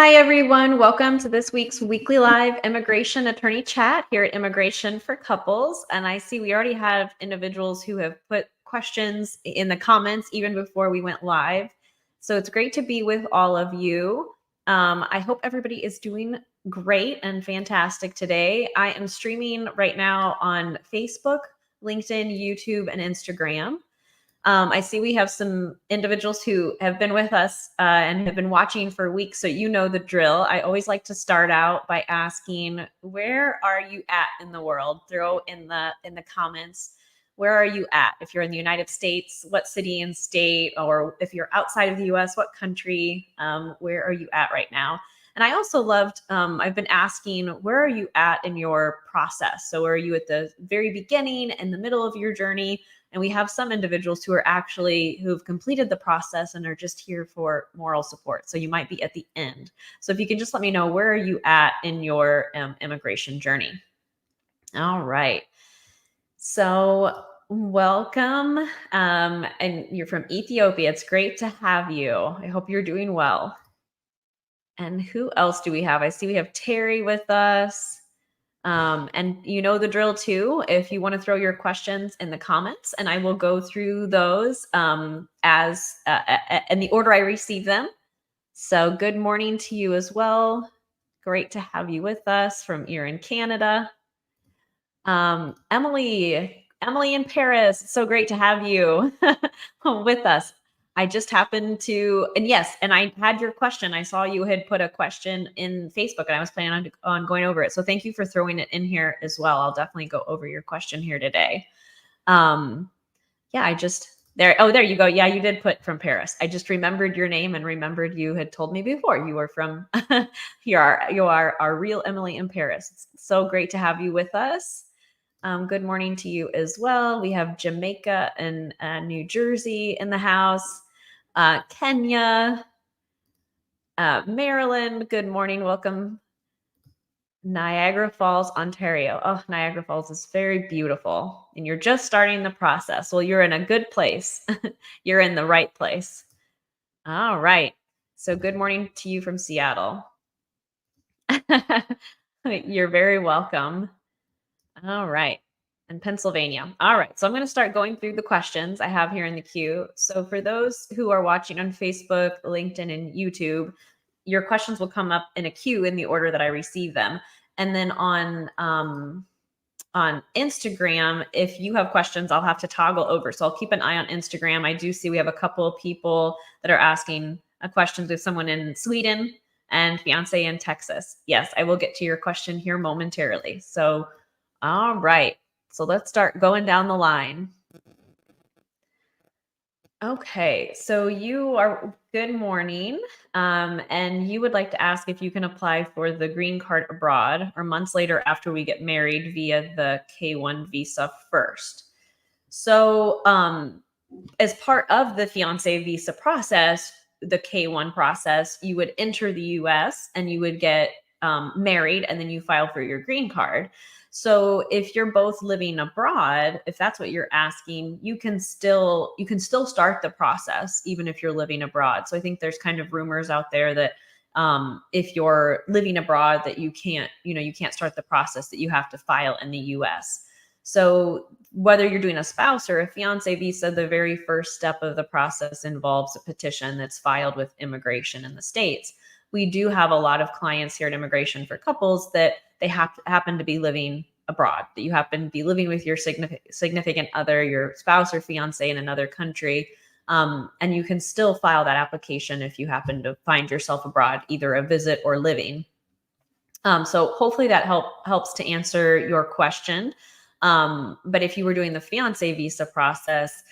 Hi, everyone. Welcome to this week's weekly live immigration attorney chat here at Immigration for Couples. And I see we already have individuals who have put questions in the comments even before we went live. So it's great to be with all of you. I hope everybody is doing great and fantastic today. I am streaming right now on Facebook, LinkedIn, YouTube, and Instagram. I see we have some individuals who have been with us and have been watching for weeks, so you know the drill. I always like to start out by asking, where are you at in the world? Throw in the comments, where are you at? If you're in the United States, what city and state? Or if you're outside of the US, what country? Where are you at right now? And I also loved, I've been asking, where are you at in your process? So are you at the very beginning, in the middle of your journey? And we have some individuals who've completed the process and are just here for moral support. So you might be at the end. So if you can just let me know, where are you at in your immigration journey? All right. So welcome. And you're from Ethiopia. It's great to have you. I hope you're doing well. And who else do we have? I see we have Terry with us. And you know the drill too. If you want to throw your questions in the comments, and I will go through those as in the order I receive them. So good morning to you as well. Great to have you with us from here in Canada. Emily in Paris. It's so great to have you with us. I just happened to, and yes, and I had your question. I saw you had put a question in Facebook, and I was planning on going over it. So thank you for throwing it in here as well. I'll definitely go over your question here today. Yeah, I just there. Oh, there you go. Yeah, you did put from Paris. I just remembered your name and remembered you had told me before you were from. You are our real Emily in Paris. It's so great to have you with us. Good morning to you as well. We have Jamaica and New Jersey in the house. Kenya, Maryland. Good morning. Welcome. Niagara Falls, Ontario. Oh, Niagara Falls is very beautiful. And you're just starting the process. Well, you're in a good place. You're in the right place. All right. So, good morning to you from Seattle. You're very welcome. All right. And Pennsylvania. All right. So I'm going to start going through the questions I have here in the queue. So for those who are watching on Facebook, LinkedIn, and YouTube, your questions will come up in a queue in the order that I receive them. And then on Instagram, if you have questions, I'll have to toggle over. So I'll keep an eye on Instagram. I do see we have a couple of people that are asking questions with someone in Sweden and fiance in Texas. Yes, I will get to your question here momentarily. So all right. So let's start going down the line. Okay. So good morning. And you would like to ask if you can apply for the green card abroad or months later after we get married via the K1 visa first. So, as part of the fiance visa process, the K1 process, you would enter the US and you would get married, and then you file for your green card. So if you're both living abroad, if that's what you're asking, you can still start the process even if you're living abroad. So I think there's kind of rumors out there that if you're living abroad that you can't start the process, that you have to file in the US. So whether you're doing a spouse or a fiance visa, the very first step of the process involves a petition that's filed with immigration in the States. We do have a lot of clients here at Immigration for Couples that they happen to be living abroad, that you happen to be living with your significant other, your spouse or fiance in another country. And you can still file that application if you happen to find yourself abroad, either a visit or living. So hopefully that helps to answer your question. But if you were doing the fiance visa process,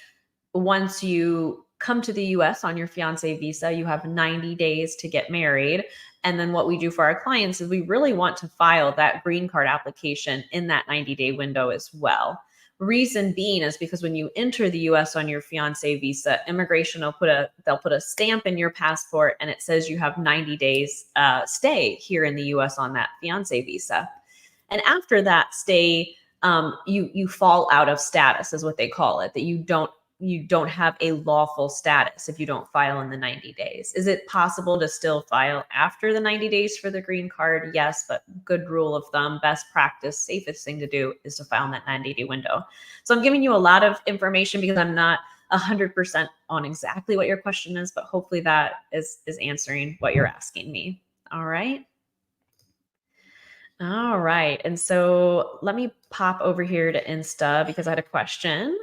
once you come to the US on your fiance visa, you have 90 days to get married. And then what we do for our clients is we really want to file that green card application in that 90-day window as well. Reason being is because when you enter the US on your fiance visa, immigration will they'll put a stamp in your passport and it says you have 90 days stay here in the US on that fiance visa. And after that stay, you fall out of status is what they call it, that you don't you don't have a lawful status if you don't file in the 90 days. Is it possible to still file after the 90 days for the green card? Yes, but good rule of thumb, best practice, safest thing to do is to file in that 90-day window. So I'm giving you a lot of information because I'm not 100% on exactly what your question is, but hopefully that is answering what you're asking me. All right. All right. And so let me pop over here to Insta because I had a question.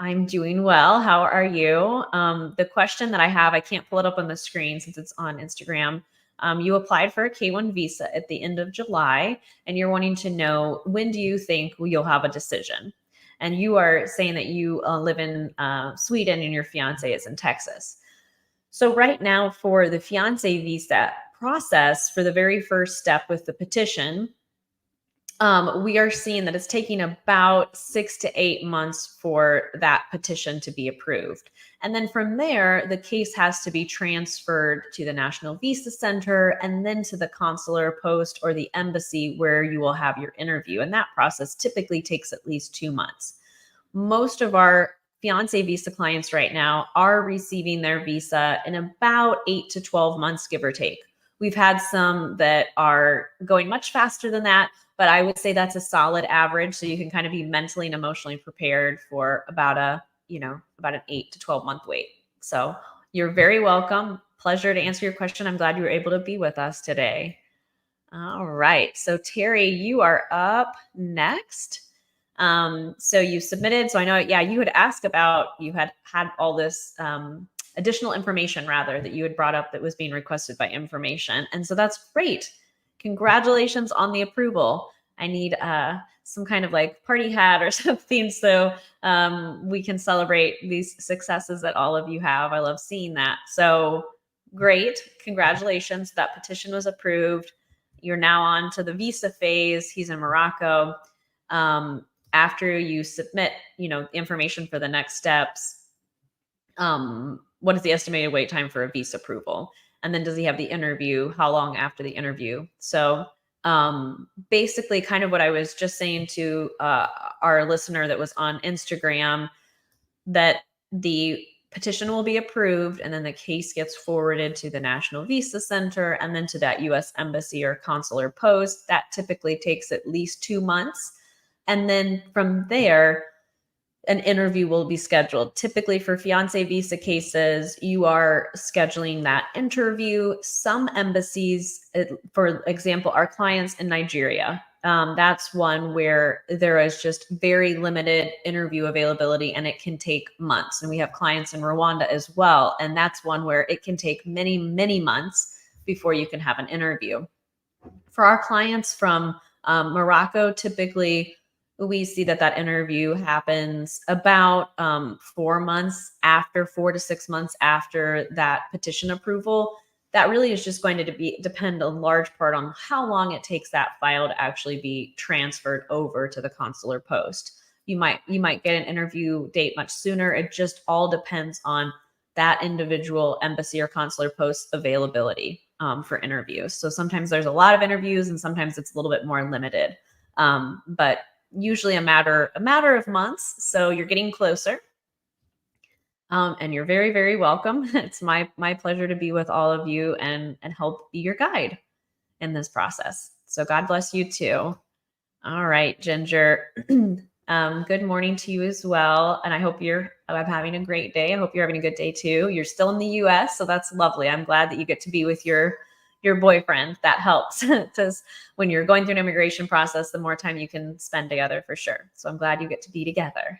I'm doing well. How are you? The question that I have, I can't pull it up on the screen since it's on Instagram. You applied for a K-1 visa at the end of July, and you're wanting to know, when do you think you'll have a decision? And you are saying that you live in Sweden and your fiance is in Texas. So right now for the fiance visa process, for the very first step with the petition, we are seeing that it's taking about 6 to 8 months for that petition to be approved. And then from there, the case has to be transferred to the National Visa Center and then to the consular post or the embassy where you will have your interview. And that process typically takes at least 2 months. Most of our fiance visa clients right now are receiving their visa in about 8 to 12 months, give or take. We've had some that are going much faster than that, but I would say that's a solid average. So you can kind of be mentally and emotionally prepared for about an 8 to 12 month wait. So you're very welcome. Pleasure to answer your question. I'm glad you were able to be with us today. All right. So Terry, you are up next. So you submitted. So I know, yeah, you had asked about, you had all this additional information rather that you had brought up that was being requested by information. And so that's great. Congratulations on the approval. I need some kind of like party hat or something so we can celebrate these successes that all of you have. I love seeing that. So great. Congratulations. That petition was approved. You're now on to the visa phase. He's in Morocco. After you submit, information for the next steps, what is the estimated wait time for a visa approval? And then does he have the interview? How long after the interview? So basically kind of what I was just saying to our listener that was on Instagram, that the petition will be approved and then the case gets forwarded to the National Visa Center and then to that US Embassy or consular post. That typically takes at least 2 months. And then from there, an interview will be scheduled. Typically for fiance visa cases, you are scheduling that interview. Some embassies, for example, our clients in Nigeria, that's one where there is just very limited interview availability and it can take months. And we have clients in Rwanda as well. And that's one where it can take many, many months before you can have an interview. For our clients from Morocco, typically we see that interview happens about 4 months after, 4 to 6 months after that petition approval. That really is just going to depend a large part on how long it takes that file to actually be transferred over to the consular post. You might get an interview date much sooner. It just all depends on that individual embassy or consular post availability for interviews. So sometimes there's a lot of interviews and sometimes it's a little bit more limited. But usually a matter of months. So you're getting closer. And you're very, very welcome. It's my pleasure to be with all of you and help be your guide in this process. So God bless you too. All right, Ginger. Good morning to you as well. And I hope I'm having a great day. I hope you're having a good day too. You're still in the US, so that's lovely. I'm glad that you get to be with your boyfriend. That helps because when you're going through an immigration process, the more time you can spend together for sure. So I'm glad you get to be together.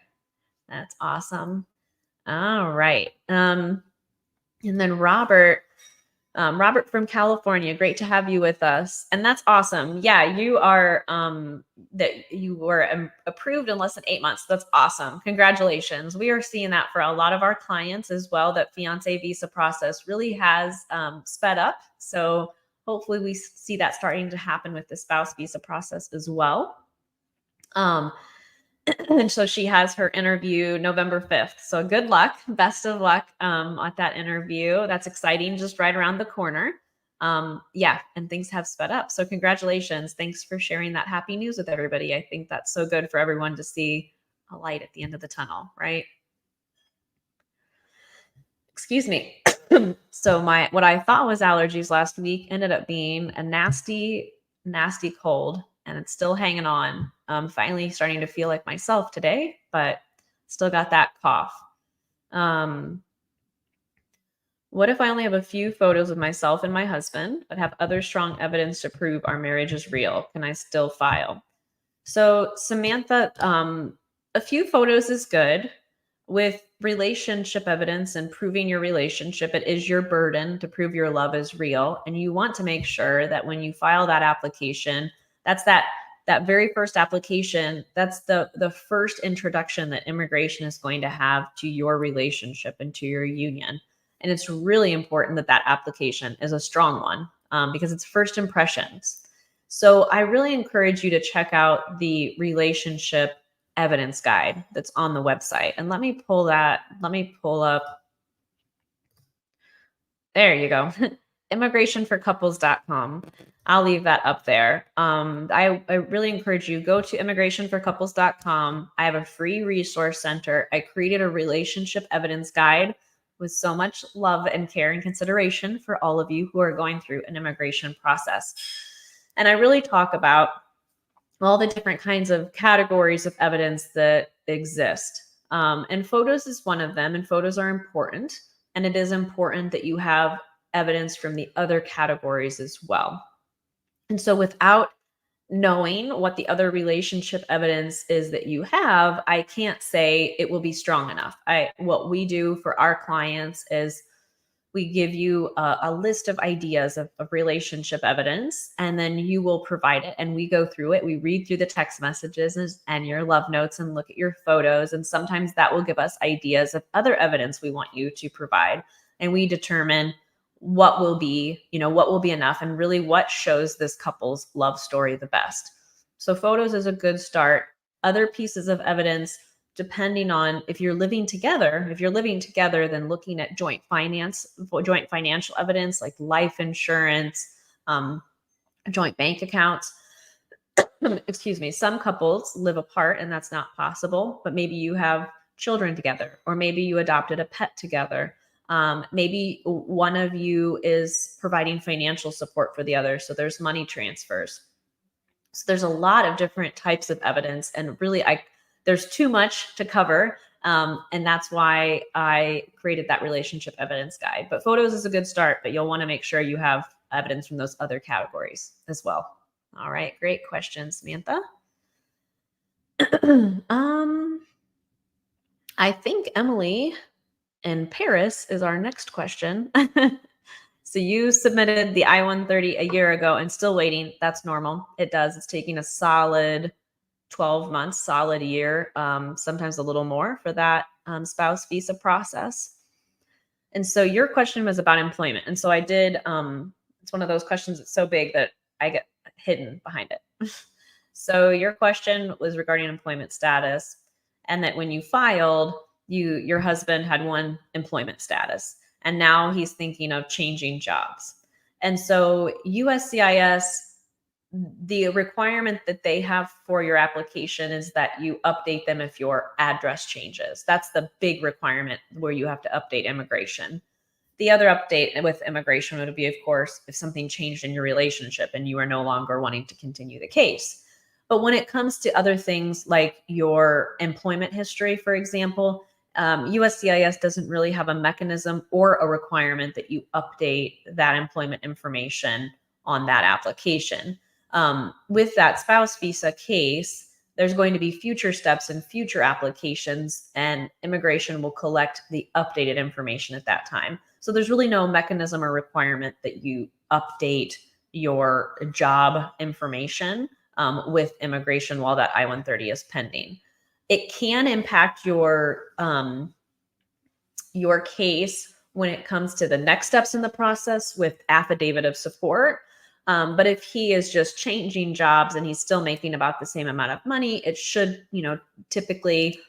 That's awesome. All right. And then Robert from California, great to have you with us. And that's awesome. Yeah, you are, that you were approved in less than 8 months. That's awesome. Congratulations. We are seeing that for a lot of our clients as well, that fiance visa process really has sped up. So hopefully we see that starting to happen with the spouse visa process as well. And so she has her interview November 5th. So good luck. Best of luck at that interview. That's exciting. Just right around the corner. Yeah, and things have sped up. So congratulations. Thanks for sharing that happy news with everybody. I think that's so good for everyone to see a light at the end of the tunnel, right? Excuse me. So what I thought was allergies last week ended up being a nasty, nasty cold, and it's still hanging on. Finally starting to feel like myself today, but still got that cough. Um, what if I only have a few photos of myself and my husband, but have other strong evidence to prove our marriage is real? Can I still file? So, Samantha, a few photos is good. With relationship evidence and proving your relationship, it is your burden to prove your love is real. And you want to make sure that when you file that application, that's that very first application, that's the first introduction that immigration is going to have to your relationship and to your union. And it's really important that that application is a strong one, because it's first impressions. So I really encourage you to check out the relationship evidence guide that's on the website. And let me pull that. Let me pull up. There you go. Immigrationforcouples.com. I'll leave that up there. I really encourage you, go to immigrationforcouples.com. I have a free resource center. I created a relationship evidence guide with so much love and care and consideration for all of you who are going through an immigration process. And I really talk about all the different kinds of categories of evidence that exist. And photos is one of them, and photos are important. And it is important that you have evidence from the other categories as well. And so without knowing what the other relationship evidence is that you have, I can't say it will be strong enough. What we do for our clients is we give you a list of ideas of relationship evidence, and then you will provide it. And we go through it. We read through the text messages and your love notes and look at your photos. And sometimes that will give us ideas of other evidence we want you to provide. And we determine what will be, what will be enough, and really what shows this couple's love story the best. So photos is a good start. Other pieces of evidence, depending on if you're living together, then looking at joint financial evidence like life insurance, joint bank accounts. Excuse me. Some couples live apart and that's not possible, but maybe you have children together, or maybe you adopted a pet together. Maybe one of you is providing financial support for the other, so there's money transfers. So there's a lot of different types of evidence, and really there's too much to cover. And that's why I created that relationship evidence guide. But photos is a good start, but you'll want to make sure you have evidence from those other categories as well. All right, great question, Samantha. I think Emily in Paris is our next question. So you submitted the I-130 a year ago and still waiting. That's normal. It does. It's taking a solid 12 months, solid year, sometimes a little more for that spouse visa process. And so your question was about employment. And so I did, it's one of those questions that's so big that I get hidden behind it. So your question was regarding employment status, and that when you filed, your husband had one employment status, and now he's thinking of changing jobs. And so USCIS, the requirement that they have for your application is that you update them if your address changes. That's the big requirement where you have to update immigration. The other update with immigration would be, of course, if something changed in your relationship and you are no longer wanting to continue the case. But when it comes to other things like your employment history, for example, USCIS doesn't really have a mechanism or a requirement that you update that employment information on that application. With that spouse visa case, there's going to be future steps and future applications, and immigration will collect the updated information at that time. So there's really no mechanism or requirement that you update your job information with immigration while that I-130 is pending. It can impact your case when it comes to the next steps in the process with affidavit of support. But if he is just changing jobs and he's still making about the same amount of money, it should, typically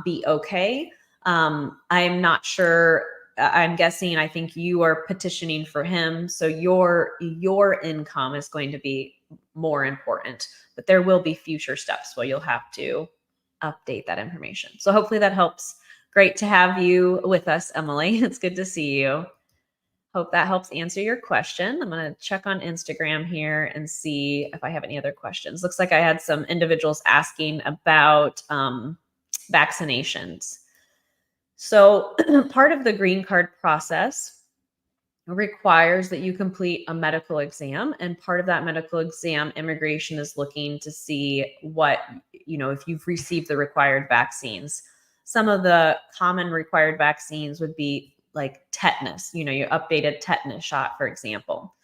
be okay. I'm not sure. I'm guessing, I think you are petitioning for him. So your income is going to be more important, but there will be future steps where you'll have to update that information. So hopefully that helps. Great to have you with us, Emily. It's good to see you. Hope that helps answer your question. I'm going to check on Instagram here and see if I have any other questions. Looks like I had some individuals asking about vaccinations. So, part of the green card process requires that you complete a medical exam, and part of that medical exam, immigration is looking to see what, if you've received the required vaccines. Some of the common required vaccines would be like tetanus, your updated tetanus shot, for example.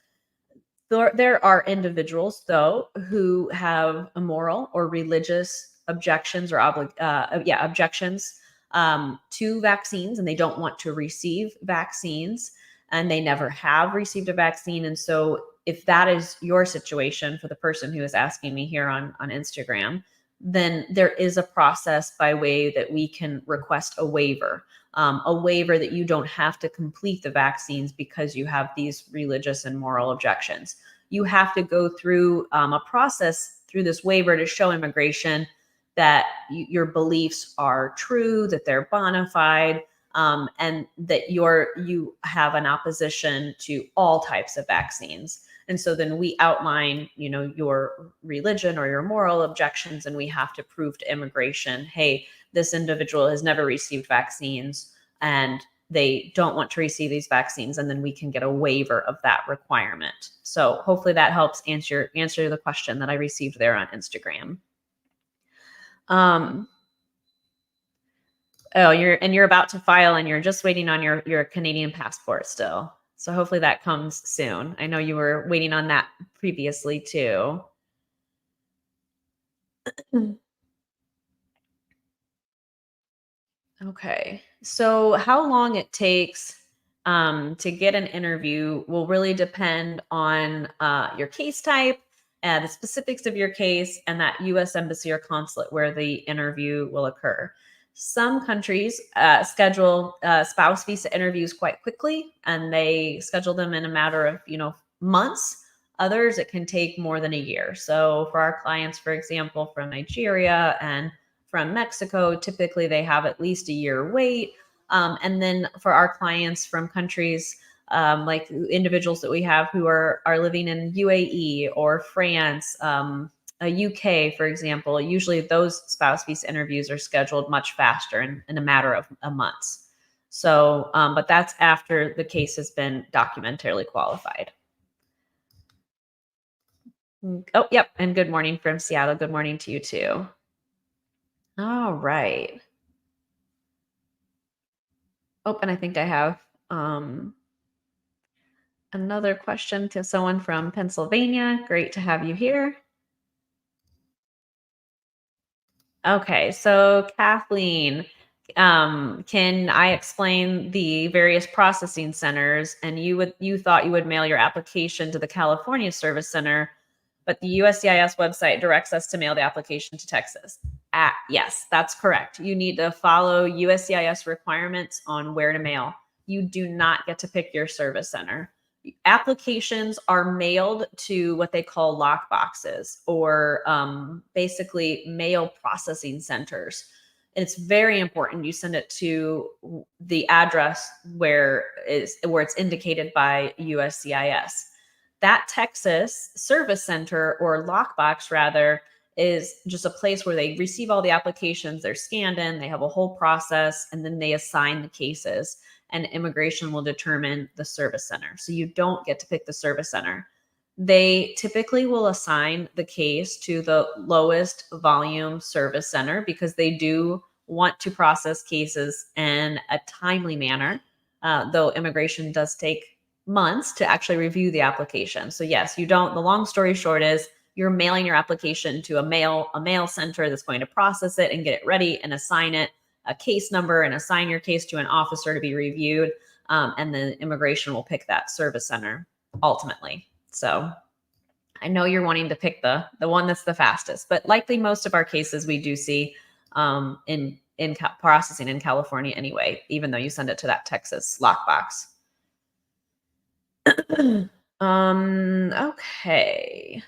There are individuals, though, who have moral or religious objections or objections to vaccines, and they don't want to receive vaccines, and they never have received a vaccine. And so, if that is your situation for the person who is asking me here on Instagram, then there is a process by way that we can request a waiver that you don't have to complete the vaccines because you have these religious and moral objections. You have to go through a process through this waiver to show immigration that your beliefs are true, that they're bona fide, and that you have an opposition to all types of vaccines. And so then we outline, your religion or your moral objections, and we have to prove to immigration, hey, this individual has never received vaccines and they don't want to receive these vaccines, and then we can get a waiver of that requirement. So hopefully that helps answer the question that I received there on Instagram. You're about to file and you're just waiting on your Canadian passport still. So hopefully that comes soon. I know you were waiting on that previously too. Okay. So how long it takes to get an interview will really depend on your case type, the specifics of your case, and that U.S. embassy or consulate where the interview will occur. Some countries schedule spouse visa interviews quite quickly, and they schedule them in a matter of months. Others, it can take more than a year. So for our clients, for example, from Nigeria and from Mexico, typically they have at least a year wait. And then for our clients from countries like individuals that we have who are living in UAE or France, UK, for example, usually those spouse visa interviews are scheduled much faster in a matter of months. So, but that's after the case has been documentarily qualified. Oh, yep. And good morning from Seattle. Good morning to you too. All right. Oh, and I think I have another question to someone from Pennsylvania. Great to have you here. Okay, so Kathleen, can I explain the various processing centers? And you thought you would mail your application to the California Service Center, but the USCIS website directs us to mail the application to Texas. Yes, that's correct. You need to follow USCIS requirements on where to mail. You do not get to pick your service center. Applications are mailed to what they call lock boxes, or basically mail processing centers. And it's very important you send it to the address where it's indicated by USCIS. That Texas service center, or lockbox rather, is just a place where they receive all the applications, they're scanned in, they have a whole process, and then they assign the cases, and immigration will determine the service center. So you don't get to pick the service center. They typically will assign the case to the lowest volume service center because they do want to process cases in a timely manner, though immigration does take months to actually review the application. So yes, you don't. The long story short is you're mailing your application to a mail center that's going to process it and get it ready and assign it a case number and assign your case to an officer to be reviewed. And then immigration will pick that service center ultimately. So I know you're wanting to pick the one that's the fastest, but likely most of our cases we do see in processing in California anyway, even though you send it to that Texas lockbox. Okay.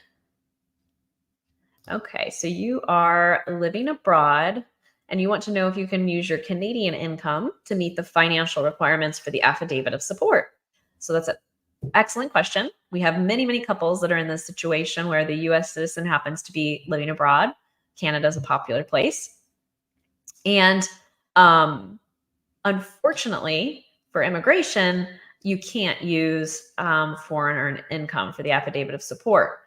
Okay, so you are living abroad And you want to know if you can use your Canadian income to meet the financial requirements for the affidavit of support. So that's an excellent question. We have many, many couples that are in this situation where the US citizen happens to be living abroad. Canada is a popular place. And unfortunately, for immigration, you can't use foreign earned income for the affidavit of support.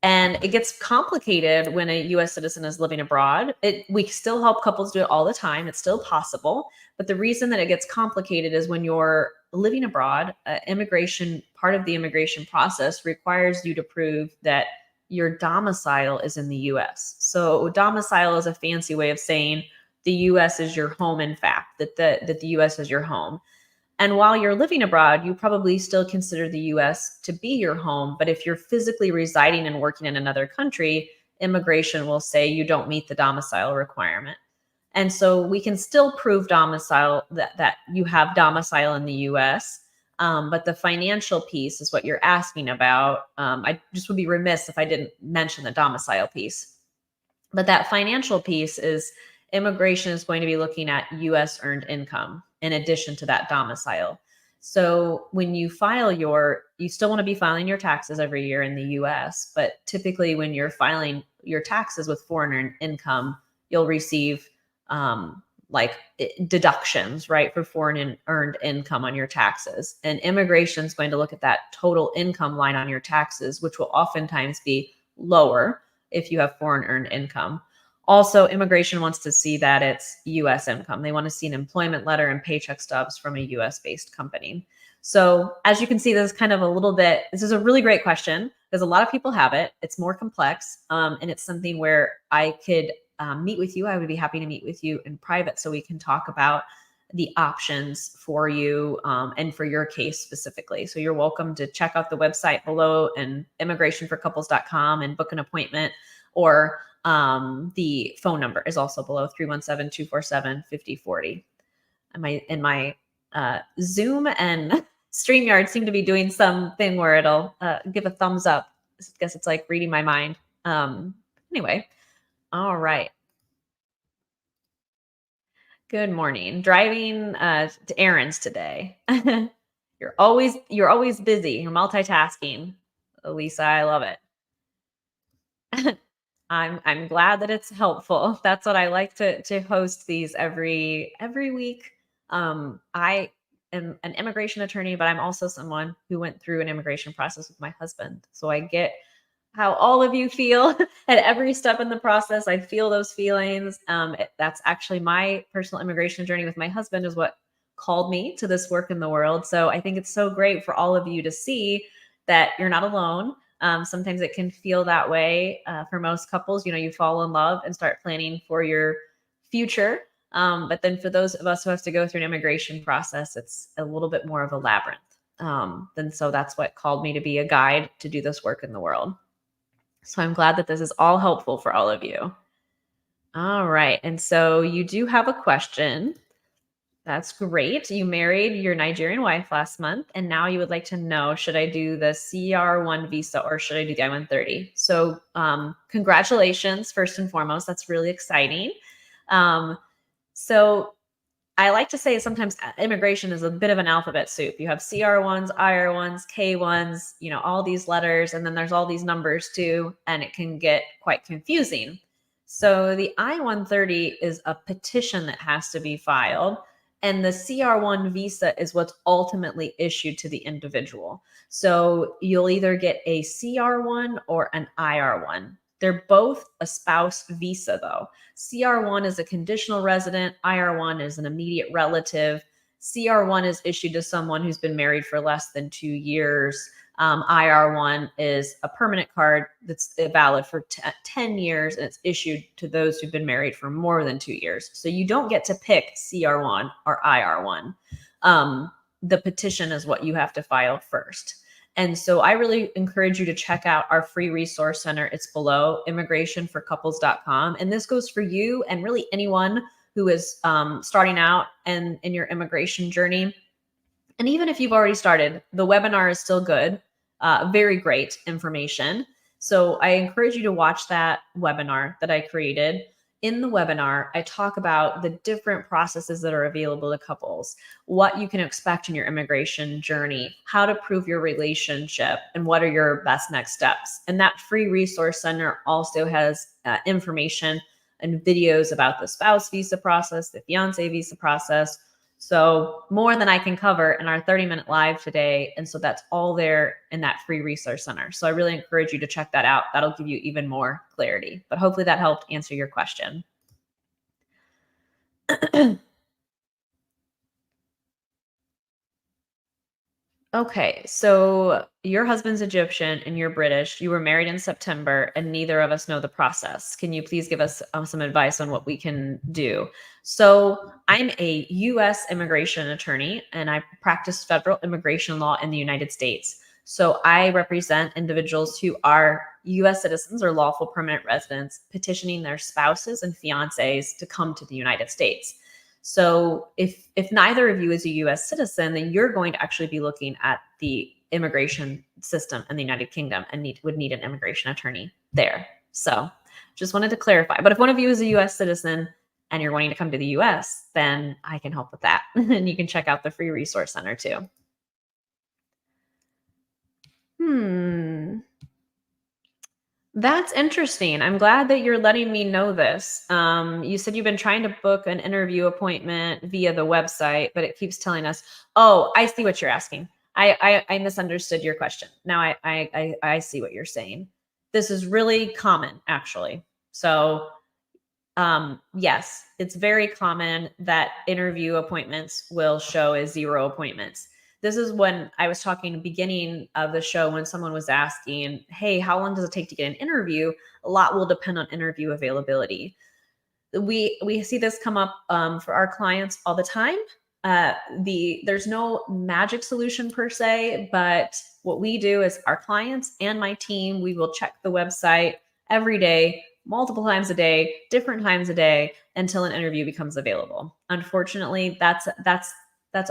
And it gets complicated when a US citizen is living abroad. We still help couples do it all the time. It's still possible. But the reason that it gets complicated is when you're living abroad, part of the immigration process requires you to prove that your domicile is in the US. So domicile is a fancy way of saying the US is your home, in fact, that the US is your home. And while you're living abroad, you probably still consider the US to be your home. But if you're physically residing and working in another country, immigration will say you don't meet the domicile requirement. And so we can still prove domicile, that you have domicile in the US. But the financial piece is what you're asking about. I just would be remiss if I didn't mention the domicile piece. But that financial piece is immigration is going to be looking at US earned income in addition to that domicile. So when you you still want to be filing your taxes every year in the US, but typically when you're filing your taxes with foreign earned income, you'll receive deductions, right, for foreign earned income on your taxes. And immigration is going to look at that total income line on your taxes, which will oftentimes be lower if you have foreign earned income. Also, immigration wants to see that it's US income. They want to see an employment letter and paycheck stubs from a US based company. So as you can see, this is a really great question because a lot of people have it. It's more complex. And it's something where I could meet with you. I would be happy to meet with you in private so we can talk about the options for you and for your case specifically. So you're welcome to check out the website below and immigrationforcouples.com and book an appointment, or the phone number is also below, 317-247-5040. And my Zoom and StreamYard seem to be doing something where it'll give a thumbs up. I guess it's like reading my mind. Anyway, all right. Good morning. Driving to errands today. You're always busy. You're multitasking. Lisa, I love it. I'm glad that it's helpful. That's what I like to host these every week. I am an immigration attorney, but I'm also someone who went through an immigration process with my husband. So I get how all of you feel at every step in the process. I feel those feelings. That's actually my personal immigration journey with my husband is what called me to this work in the world. So I think it's so great for all of you to see that you're not alone. Sometimes it can feel that way for most couples. You fall in love and start planning for your future. But then for those of us who have to go through an immigration process, it's a little bit more of a labyrinth. And so that's what called me to be a guide to do this work in the world. So I'm glad that this is all helpful for all of you. All right. And so you do have a question. That's great. You married your Nigerian wife last month, and now you would like to know, should I do the CR1 visa or should I do the I-130? So congratulations, first and foremost. That's really exciting. So I like to say sometimes immigration is a bit of an alphabet soup. You have CR1s, IR1s, K1s, all these letters, and then there's all these numbers too, and it can get quite confusing. So the I-130 is a petition that has to be filed. And the CR1 visa is what's ultimately issued to the individual. So you'll either get a CR1 or an IR1. They're both a spouse visa, though. CR1 is a conditional resident. IR1 is an immediate relative. CR1 is issued to someone who's been married for less than 2 years. IR1 is a permanent card that's valid for 10 years, and it's issued to those who've been married for more than 2 years. So you don't get to pick CR1 or IR1. The petition is what you have to file first. And so I really encourage you to check out our free resource center. It's below, immigrationforcouples.com. And this goes for you and really anyone who is starting out in your immigration journey. And even if you've already started, the webinar is still good. Very great information. So I encourage you to watch that webinar that I created. In the webinar, I talk about the different processes that are available to couples, what you can expect in your immigration journey, how to prove your relationship, and what are your best next steps. And that free resource center also has information and videos about the spouse visa process, the fiance visa process. So more than I can cover in our 30-minute live today. And so that's all there in that free resource center. So I really encourage you to check that out. That'll give you even more clarity. But hopefully that helped answer your question. Okay, so your husband's Egyptian and you're British. You were married in September, and neither of us know the process. Can you please give us some advice on what we can do? So, I'm a U.S. immigration attorney, and I practice federal immigration law in the United States. So, I represent individuals who are U.S. citizens or lawful permanent residents petitioning their spouses and fiancés to come to the United States. So if neither of you is a US citizen, then you're going to actually be looking at the immigration system in the United Kingdom and would need an immigration attorney there. So just wanted to clarify. But if one of you is a US citizen and you're wanting to come to the US, then I can help with that. And you can check out the free resource center too. That's interesting. I'm glad that you're letting me know this. You said you've been trying to book an interview appointment via the website, but it keeps telling us, "Oh, I see what you're asking. I misunderstood your question. Now I see what you're saying. This is really common, actually. So yes, it's very common that interview appointments will show as 0 appointments. This is when I was talking beginning of the show when someone was asking, hey, how long does it take to get an interview? A lot will depend on interview availability. We see this come up for our clients all the time. There's no magic solution per se, but what we do is our clients and my team, we will check the website every day, multiple times a day, different times a day until an interview becomes available. Unfortunately, that's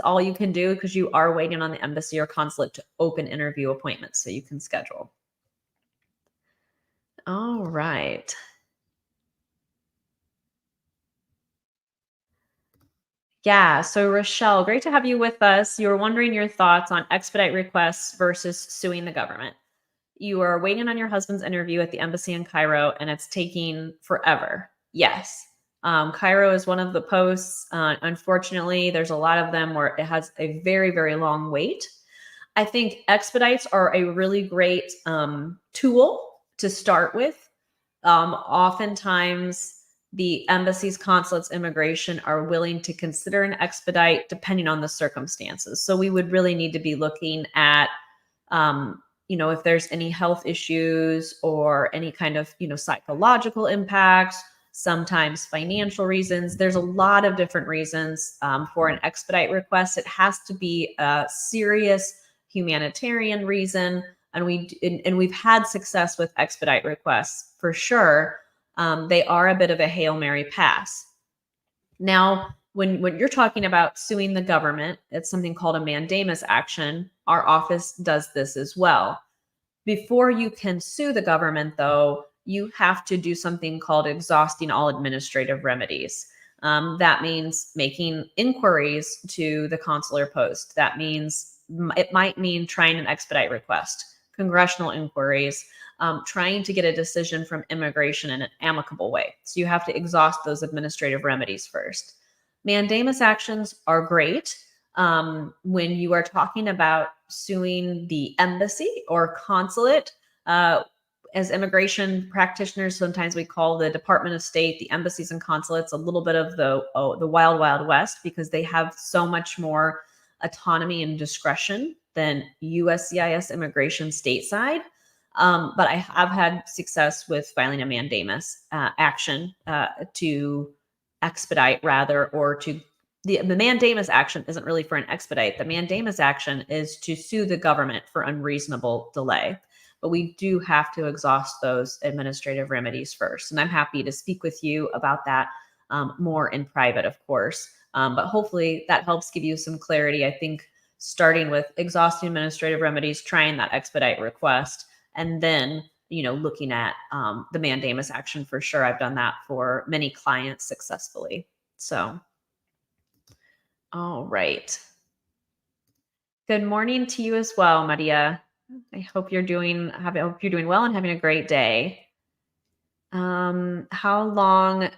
all you can do because you are waiting on the embassy or consulate to open interview appointments so you can schedule. All right. Yeah. So, Rochelle, great to have you with us. You were wondering your thoughts on expedite requests versus suing the government. You are waiting on your husband's interview at the embassy in Cairo, and it's taking forever. Yes. Cairo is one of the posts. Unfortunately, there's a lot of them where it has a very, very long wait. I think expedites are a really great tool to start with. Oftentimes, the embassies, consulates, immigration are willing to consider an expedite depending on the circumstances. So we would really need to be looking at, if there's any health issues or any kind of, psychological impacts, sometimes financial reasons. There's a lot of different reasons for an expedite request. It has to be a serious humanitarian reason. And we've had success with expedite requests for sure. They are a bit of a Hail Mary pass. Now, when you're talking about suing the government, it's something called a mandamus action. Our office does this as well. Before you can sue the government, though, you have to do something called exhausting all administrative remedies. That means making inquiries to the consular post. That means it might mean trying an expedite request, congressional inquiries, trying to get a decision from immigration in an amicable way. So you have to exhaust those administrative remedies first. Mandamus actions are great when you are talking about suing the embassy or consulate. As immigration practitioners, sometimes we call the Department of State, the embassies and consulates, a little bit of the wild, wild west because they have so much more autonomy and discretion than USCIS immigration stateside. But I have had success with filing a mandamus action to expedite or to the mandamus action isn't really for an expedite. The mandamus action is to sue the government for unreasonable delay. But we do have to exhaust those administrative remedies first. And I'm happy to speak with you about that more in private, of course. But hopefully that helps give you some clarity. I think starting with exhausting administrative remedies, trying that expedite request, and then looking at the mandamus action for sure. I've done that for many clients successfully. So, all right. Good morning to you as well, Maria. I hope you're doing well and having a great day. How long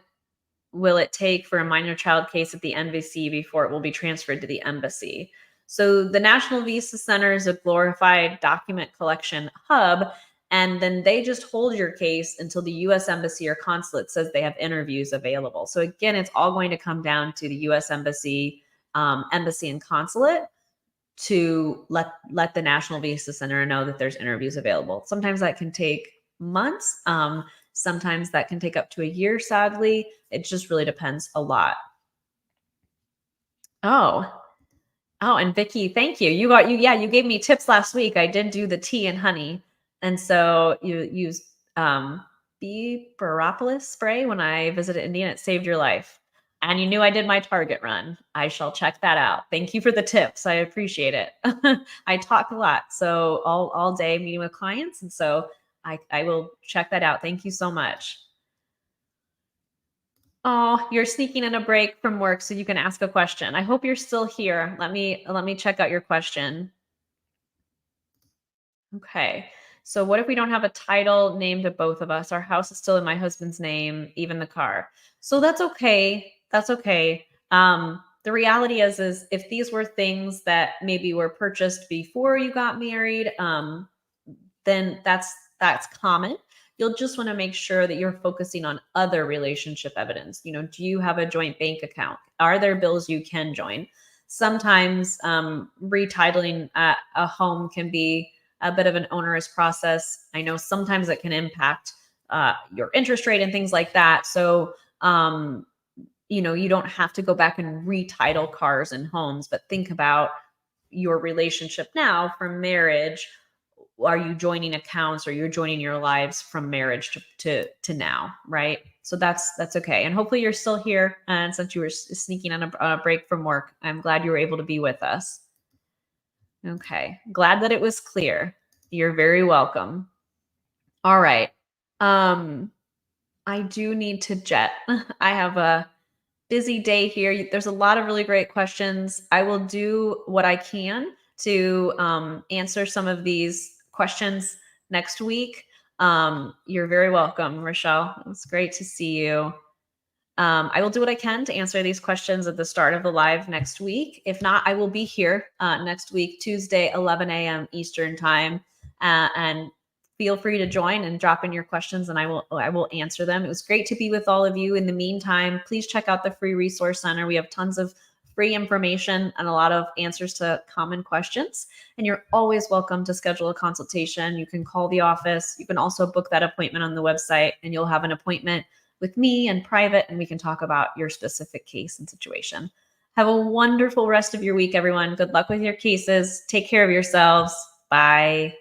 will it take for a minor child case at the embassy before it will be transferred to the embassy? So the National Visa Center is a glorified document collection hub, and then they just hold your case until the U.S. Embassy or consulate says they have interviews available. So again, it's all going to come down to the U.S. Embassy, embassy and consulate to let the National Visa Center know that there's interviews available. Sometimes that can take months. Sometimes that can take up to a year, sadly. It just really depends a lot. Oh, and Vicky, thank you. You gave me tips last week. I did do the tea and honey. And so you used bee Baropolis spray when I visited India, and it saved your life. And you knew I did my Target run. I shall check that out. Thank you for the tips. I appreciate it. I talk a lot. So all day meeting with clients. And so I will check that out. Thank you so much. Oh, you're sneaking in a break from work so you can ask a question. I hope you're still here. Let me check out your question. Okay. So what if we don't have a title named to both of us? Our house is still in my husband's name, even the car. So that's okay. That's okay. The reality is if these were things that maybe were purchased before you got married, then that's common. You'll just want to make sure that you're focusing on other relationship evidence. Do you have a joint bank account? Are there bills you can join? Sometimes retitling a home can be a bit of an onerous process. I know sometimes it can impact your interest rate and things like that. So, you don't have to go back and retitle cars and homes, but think about your relationship now from marriage. Are you joining accounts, or you're joining your lives from marriage to now, right? So that's okay. And hopefully you're still here. And since you were sneaking on a break from work, I'm glad you were able to be with us. Okay. Glad that it was clear. You're very welcome. All right. I do need to jet. I have a busy day here. There's a lot of really great questions. I will do what I can to answer some of these questions next week. You're very welcome, Rochelle. It's great to see you. I will do what I can to answer these questions at the start of the live next week. If not, I will be here next week, Tuesday, 11 a.m. Eastern time. And feel free to join and drop in your questions, and I will answer them. It was great to be with all of you. In the meantime, please check out the free resource center. We have tons of free information and a lot of answers to common questions. And you're always welcome to schedule a consultation. You can call the office. You can also book that appointment on the website, and you'll have an appointment with me in private, and we can talk about your specific case and situation. Have a wonderful rest of your week, everyone. Good luck with your cases. Take care of yourselves. Bye.